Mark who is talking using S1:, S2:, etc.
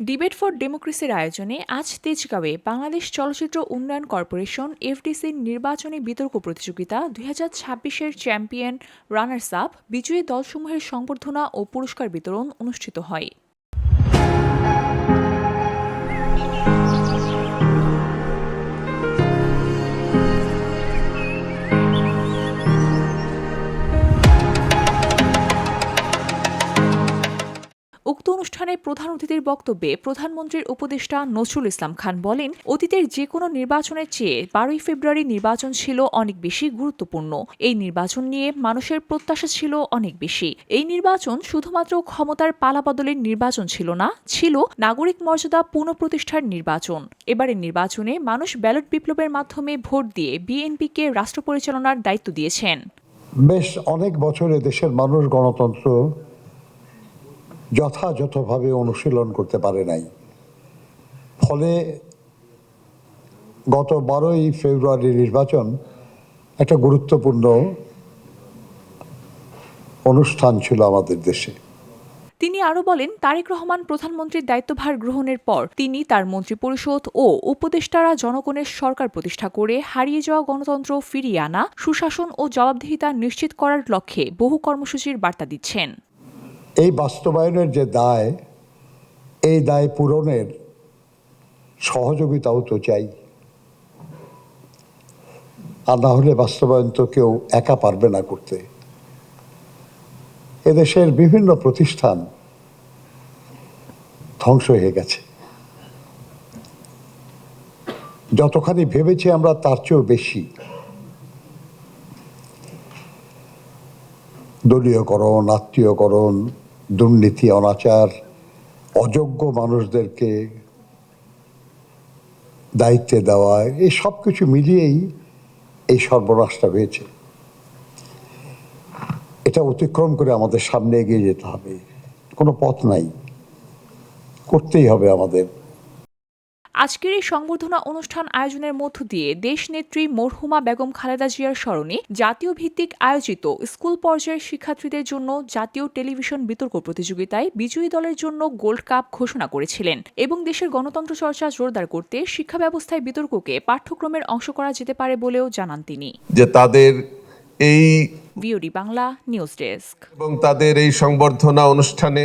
S1: Debate for ডেমোক্রেসির আয়োজনে আজ তেজগাঁওয়ে বাংলাদেশ চলচ্চিত্র উন্নয়ন কর্পোরেশন এফডিসির নির্বাচনী বিতর্ক প্রতিযোগিতা ২০২৬-এর চ্যাম্পিয়ন রানার্স আপ বিজয়ী দলসমূহের সংবর্ধনা ও পুরস্কার বিতরণ অনুষ্ঠিত হয়। উক্ত অনুষ্ঠানে প্রধান অতিথির বক্তব্যে প্রধানমন্ত্রীর উপদেষ্টা নজরুল ইসলাম খান বলেন, অতীতের যে কোনো নির্বাচনের চেয়ে ১২ই ফেব্রুয়ারি নির্বাচন ছিল অনেক বেশি গুরুত্বপূর্ণ। এই নির্বাচন নিয়ে মানুষের প্রত্যাশা ছিল অনেক বেশি। এই নির্বাচন শুধুমাত্র ক্ষমতার পালাবদলের নির্বাচন ছিল না, ছিল নাগরিক মর্যাদা পুনঃপ্রতিষ্ঠার নির্বাচন। এবারের নির্বাচনে মানুষ ব্যালট বিপ্লবের মাধ্যমে ভোট দিয়ে বিএনপিকে রাষ্ট্র পরিচালনার দায়িত্ব দিয়েছেন।
S2: বেশ অনেক বছরে দেশের মানুষ গণতন্ত্র যথাযথভাবে অনুশীলন করতে পারে নাই। ফলে গত ১২ই ফেব্রুয়ারি নির্বাচন একটা গুরুত্বপূর্ণ অনুষ্ঠান ছিল আমাদের দেশে।
S1: তিনি আরও বলেন, তারেক রহমান প্রধানমন্ত্রীর দায়িত্বভার গ্রহণের পর তিনি তার মন্ত্রিপরিষদ ও উপদেষ্টারা জনগণের সরকার প্রতিষ্ঠা করে হারিয়ে যাওয়া গণতন্ত্র ফিরিয়ে আনা, সুশাসন ও জবাবদিহিতা নিশ্চিত করার লক্ষ্যে বহু কর্মসূচির বার্তা দিচ্ছেন।
S2: এই বাস্তবায়নের যে দায়, এই দায় পূরণের সহযোগিতাও তো চাই, আর না হলে বাস্তবায়ন তো কেউ একা পারবে না করতে। এদেশের বিভিন্ন প্রতিষ্ঠান ধ্বংস হয়ে গেছে। যতখানি ভেবেছি আমরা তার চেয়েও বেশি। দলীয়করণ, আত্মীয়করণ, দুর্নীতি, অনাচার, অযোগ্য মানুষদেরকে দায়িত্বে দেওয়া, এই সব কিছু মিলিয়েই এই সর্বনাশটা হয়েছে। এটা অতিক্রম করে আমাদের সামনে এগিয়ে যেতে হবে, কোনো পথ নাই, করতেই হবে আমাদের।
S1: আজকের এই সংবর্ধনা অনুষ্ঠান আয়োজনের মধ্য দিয়ে দেশনেত্রী মরহুমা বেগম খালেদা জিয়ার স্মরণে জাতীয় ভিত্তিক আয়োজিত স্কুল পর্যায়ের শিক্ষার্থীদের জন্য জাতীয় টেলিভিশন বিতর্ক প্রতিযোগিতায় বিজয়ী দলের জন্য গোল্ড কাপ ঘোষণা করেছিলেন এবং দেশের গণতন্ত্র চর্চা জোরদার করতে শিক্ষা ব্যবস্থায় বিতর্ককে পাঠ্যক্রমের অংশ করা যেতে পারে বলেও জানান তিনি।
S3: যে তাদের এই
S1: ভিওডি বাংলা নিউজ ডেস্ক
S3: এবং তাদের এই সংবর্ধনা অনুষ্ঠানে